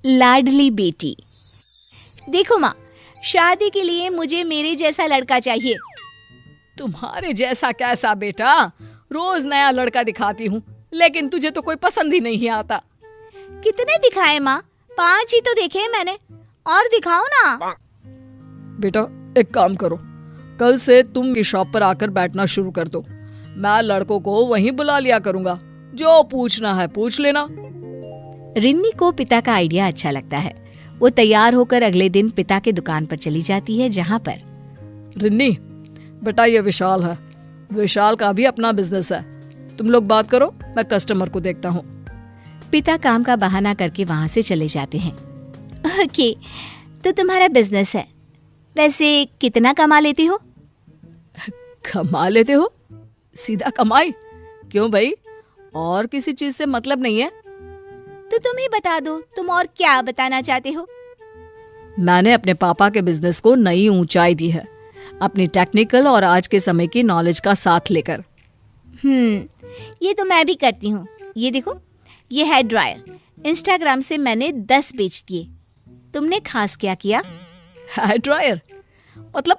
लाडली बेटी। देखो माँ, शादी के लिए मुझे मेरे जैसा लड़का चाहिए। तुम्हारे जैसा कैसा बेटा? रोज नया लड़का दिखाती हूँ, लेकिन तुझे तो कोई पसंद ही नहीं आता। कितने दिखाए माँ? 5 ही तो देखे मैंने, और दिखाओ ना। बेटा एक काम करो, कल से तुम इस शॉप पर आकर बैठना शुरू कर दो। मैं लड़कों को वहीं बुला लिया करूंगा, जो पूछना है पूछ लेना। रिन्नी को पिता का आइडिया अच्छा लगता है। वो तैयार होकर अगले दिन पिता के दुकान पर चली जाती है, जहाँ पर रिन्नी बेटा ये विशाल है, विशाल का भी अपना बिजनेस है। तुम लोग बात करो, मैं कस्टमर को देखता हूँ। पिता काम का बहाना करके वहाँ से चले जाते हैं। ओके, तो तुम्हारा बिजनेस है, वैसे कितना कमा लेते हो? कमा लेते हो? सीधा कमाई? क्यों भाई, और किसी चीज से मतलब नहीं है? तो तुम ही बता दो, तुम और क्या बताना चाहते हो? मैंने अपने पापा के बिजनेस को नई ऊंचाई दी है, अपनी टेक्निकल और आज के समय की नॉलेज का साथ लेकर। ये तो मैं भी करती हूँ। ये देखो, ये हेयर ड्रायर इंस्टाग्राम से मैंने 10 बेच दिए। तुमने खास क्या किया? हेयर ड्रायर मतलब?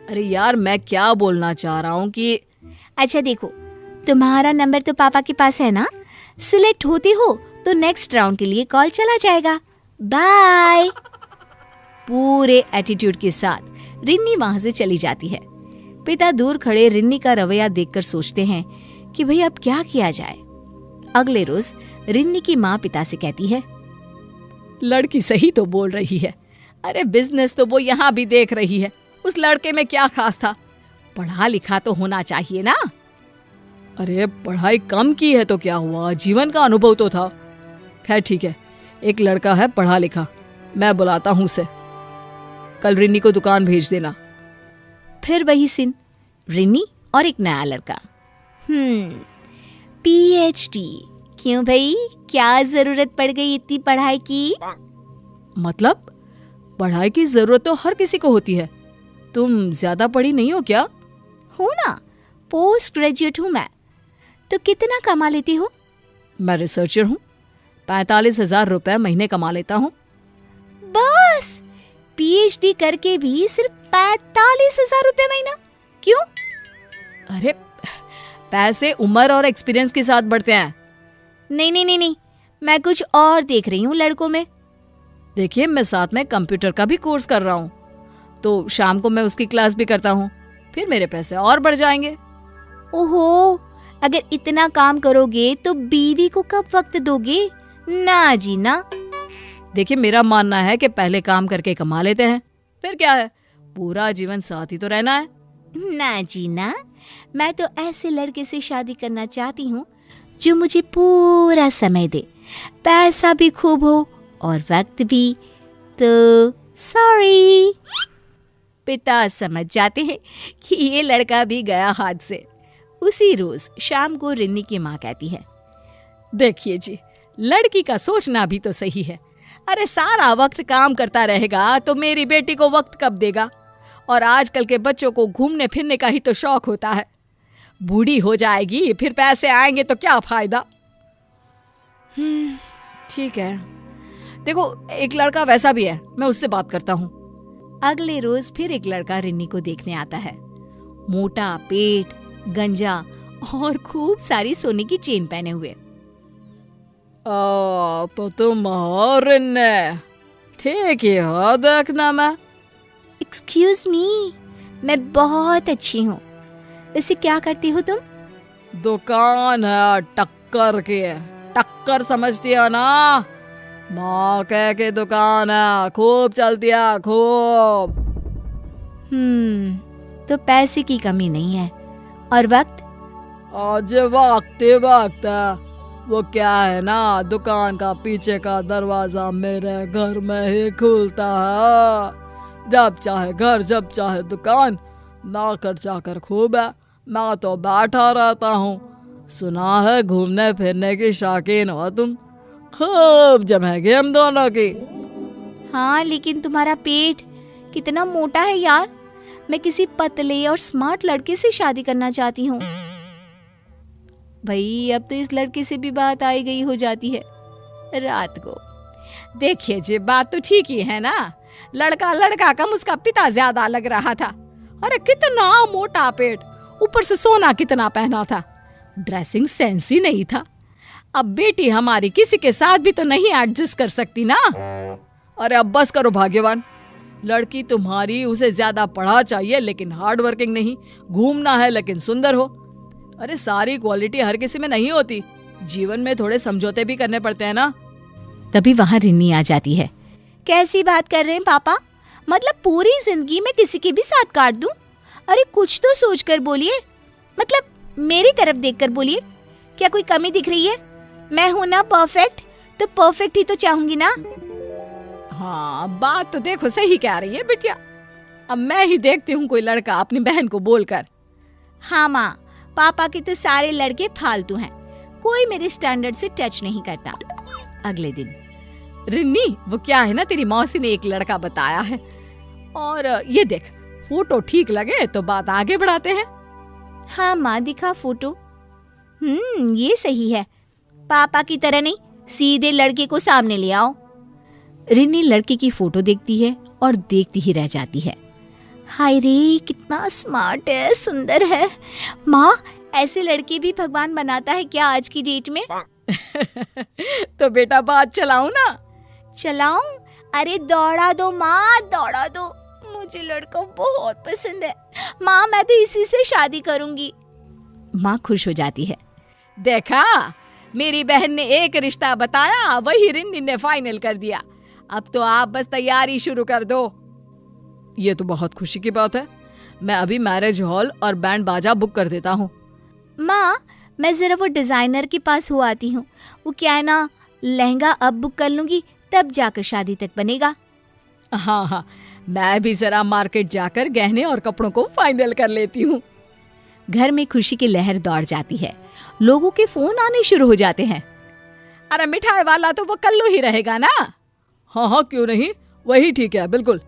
अरे यार, मैं क्या बोलना चाह रहा हूँ कि अच्छा देखो, तुम्हारा नंबर तो पापा के पास है ना। सिलेक्ट होती हो तो नेक्स्ट राउंड के लिए कॉल चला जाएगा। बाय। पूरे एटीट्यूड के साथ रिन्नी वहां से चली जाती है। पिता दूर खड़े रिन्नी का रवैया देखकर सोचते हैं कि भाई अब क्या किया जाए। अगले रोज रिन्नी की माँ पिता से कहती है, लड़की सही तो बोल रही है। अरे बिजनेस तो वो यहाँ भी देख रही है, उस लड़के में क्या खास था? पढ़ा लिखा तो होना चाहिए ना। अरे पढ़ाई कम की है तो क्या हुआ, जीवन का अनुभव तो था। खैर ठीक है, एक लड़का है पढ़ा लिखा, मैं बुलाता हूँ उसे। कल रिन्नी को दुकान भेज देना। फिर वही सीन, रिन्नी और एक नया लड़का। पीएचडी। क्यों भाई, क्या जरूरत पड़ गई इतनी पढ़ाई की? मतलब पढ़ाई की जरूरत तो हर किसी को होती है। तुम ज्यादा पढ़ी नहीं हो क्या? हूँ ना, पोस्ट ग्रेजुएट हूँ मैं। तो कितना कमा लेती हो? मैं रिसर्चर हूँ, 45,000 रुपए महीने कमा लेता हूँ। बस? पीएचडी करके भी सिर्फ 45,000 रुपए महीना? क्यों? अरे पैसे उम्र और एक्सपीरियंस के साथ बढ़ते हैं। नहीं, मैं कुछ और देख रही हूँ लड़कों में। देखिए, मैं साथ में कंप्यूटर का भी कोर्स कर रहा हूँ, तो शाम को मैं उसकी क्लास भी करता हूँ, फिर मेरे पैसे और बढ़ जाएंगे। ओहो, अगर इतना काम करोगे तो बीवी को कब वक्त दोगे? ना जी ना। देखिए, मेरा मानना है कि पहले काम करके कमा लेते हैं, फिर क्या है, पूरा जीवन साथ ही तो रहना है। ना जी ना, मैं तो ऐसे लड़के से शादी करना चाहती हूँ जो मुझे पूरा समय दे, पैसा भी खूब हो और वक्त भी। तो सॉरी। पिता समझ जाते हैं कि ये लड़का भी गया हाथ से। उसी रोज शाम को रिन्नी की माँ कहती है, देखिए जी, लड़की का सोचना भी तो सही है। अरे सारा वक्त काम करता रहेगा तो मेरी बेटी को वक्त कब देगा? और आजकल के बच्चों को घूमने फिरने का ही तो शौक होता है। बूढ़ी हो जाएगी, फिर पैसे आएंगे तो क्या फायदा? ठीक है, देखो एक लड़का वैसा भी है, मैं उससे बात करता हूँ। अगले रोज फिर एक लड़का रिन्नी को देखने आता है। मोटा पेट, गंजा और खूब सारी सोने की चेन पहने हुए। तो तुम हो रिन्नी? ठीक ही हो, देखना मैं। एक्सक्यूज मी, मैं बहुत अच्छी हूँ। वैसे क्या करती हो तुम? दुकान है टक्कर की, टक्कर समझती है ना? मौके की दुकान है, खूब चलती है, खूब। तो पैसे की कमी नहीं है। और वक्त? आज वक्त ही वक्त है। वो क्या है ना, दुकान का पीछे का दरवाजा मेरे घर में ही खुलता है। जब चाहे घर, जब चाहे दुकान, नौकर चाकर खूब है, मैं तो बैठा रहता हूँ। सुना है घूमने फिरने की शौकीन हो तुम, खूब जमेगी हम दोनों की। हाँ, लेकिन तुम्हारा पेट कितना मोटा है यार। मैं किसी पतले और स्मार्ट लड़के से शादी करना चाहती हूँ। भाई अब तो इस लड़के से भी बात आई गई हो जाती है। रात को देखिए जी, बात तो ठीक ही है ना, लड़का लड़का कम उसका पिता ज्यादा लग रहा था। अरे कितना मोटा पेट, ऊपर से सोना कितना पहना था, ड्रेसिंग सेंस ही नहीं था। अब बेटी हमारी किसी के साथ भी तो नहीं एडजस्ट कर सकती ना। अरे अब बस करो भाग्यवान, लड़की तुम्हारी उसे ज्यादा पढ़ा चाहिए लेकिन हार्ड वर्किंग नहीं, घूमना है लेकिन सुंदर हो। अरे सारी क्वालिटी हर किसी में नहीं होती, जीवन में थोड़े समझौते भी करने पड़ते हैं ना। तभी वहां रिन्नी आ जाती है। कैसी बात कर रहे हैं पापा, मतलब पूरी जिंदगी में किसी के भी साथ काट दूं? अरे कुछ तो सोच कर बोलिए, मतलब मेरी तरफ देखकर बोलिए। क्या कोई कमी दिख रही है? मैं हूं ना परफेक्ट, तो परफेक्ट ही तो चाहूंगी ना। हाँ बात तो देखो सही कह रही है बिटिया। अब मैं ही देखती हूँ कोई लड़का अपनी बहन को बोलकर। हाँ माँ, पापा के तो सारे लड़के फालतू हैं, कोई मेरे स्टैंडर्ड से टच नहीं करता। अगले दिन, रिन्नी वो क्या है ना, तेरी मौसी ने एक लड़का बताया है और ये देख, फोटो ठीक लगे तो बात आगे बढ़ाते हैं। हाँ माँ, दिखा फोटो। ये सही है, पापा की तरह नहीं, सीधे लड़के को सामने ले आओ। रिन्नी लड़के की फोटो देखती है और देखती ही रह जाती है। हाय रे, कितना स्मार्ट है, सुंदर है। माँ, ऐसे लड़के भी भगवान बनाता है क्या आज की डेट में? तो बेटा बात चलाऊं ना? चलाऊं? अरे दौड़ा दो माँ, दौड़ा दो, मुझे लड़का बहुत पसंद है। माँ, मैं तो इसी से शादी करूंगी। माँ खुश हो जाती है। देखा, मेरी बहन ने एक रिश्ता बताया, वही रिन्नी ने फाइनल कर दिया। अब तो आप बस तैयारी शुरू कर दो। ये तो बहुत खुशी की बात है, मैं अभी मैरिज हॉल और बैंड बाजा बुक कर देता हूँ। माँ, मैं जरा वो डिजाइनर के पास हो आती हूँ। वो क्या है ना, लहंगा अब बुक कर लूंगी, तब जाकर शादी तक बनेगा। हाँ, मैं भी जरा मार्केट जाकर गहने और कपड़ों को फाइनल कर लेती हूँ। घर में खुशी की लहर दौड़ जाती है, लोगों के फोन आने शुरू हो जाते हैं। अरे मिठाई वाला तो वो कल्लू ही रहेगा ना? हाँ, क्यों नहीं, वही ठीक है, बिल्कुल।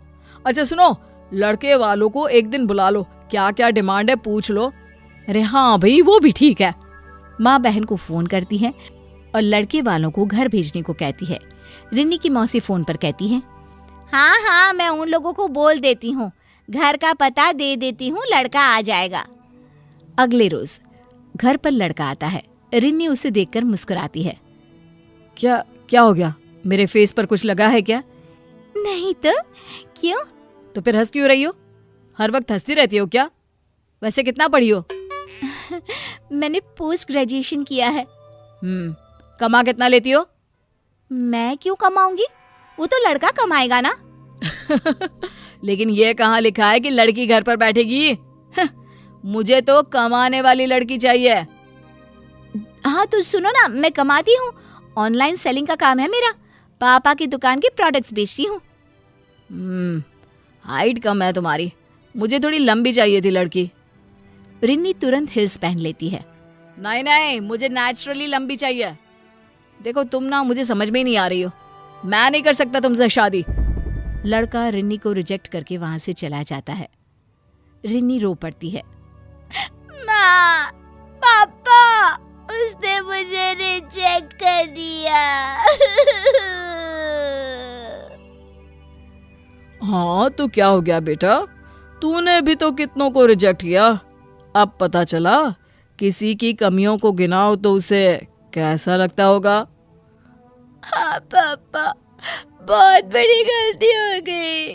अच्छा सुनो, लड़के वालों को एक दिन बुला लो, क्या क्या डिमांड है पूछ लो। अरे हाँ भाई, वो भी ठीक है। माँ बहन को फोन करती है और लड़के वालों को घर भेजने को कहती है। रिन्नी की मौसी फोन पर कहती है, हाँ, मैं उन लोगों को बोल देती हूँ, घर का पता दे देती हूँ, लड़का आ जाएगा। अगले रोज घर पर लड़का आता है। रिन्नी उसे देखकर मुस्कुराती है। क्या हो गया, मेरे फेस पर कुछ लगा है क्या? नहीं तो क्यों? तो फिर हंस क्यों रही हो? हर वक्त हंसती रहती हो क्या? वैसे कितना पढ़ी हो? मैंने पोस्ट ग्रेजुएशन किया है। कमा कितना लेती हो? मैं क्यों कमाऊंगी, वो तो लड़का कमाएगा ना। लेकिन ये कहाँ लिखा है कि लड़की घर पर बैठेगी? मुझे तो कमाने वाली लड़की चाहिए। हाँ तो सुनो ना, मैं कमाती हूँ, ऑनलाइन सेलिंग का काम है मेरा, पापा की दुकान के प्रोडक्ट्स बेचती हूँ। हाइट कम है तुम्हारी, मुझे थोड़ी लंबी चाहिए थी लड़की। रिन्नी तुरंत हिल्स पहन लेती है। नहीं, मुझे नेचुरली लंबी चाहिए। देखो तुम ना मुझे समझ में ही नहीं आ रही हो, मैं नहीं कर सकता तुमसे शादी। लड़का रिन्नी को रिजेक्ट करके वहां से चला जाता है। रिन्नी रो पड़ती है। माँ, पापा, उसने मुझे रिजेक्ट कर दिया। हाँ तो क्या हो गया बेटा, तूने भी तो कितनों को रिजेक्ट किया। अब पता चला, किसी की कमियों को गिनाओ तो उसे कैसा लगता होगा। हाँ पापा, बहुत बड़ी गलती हो गई।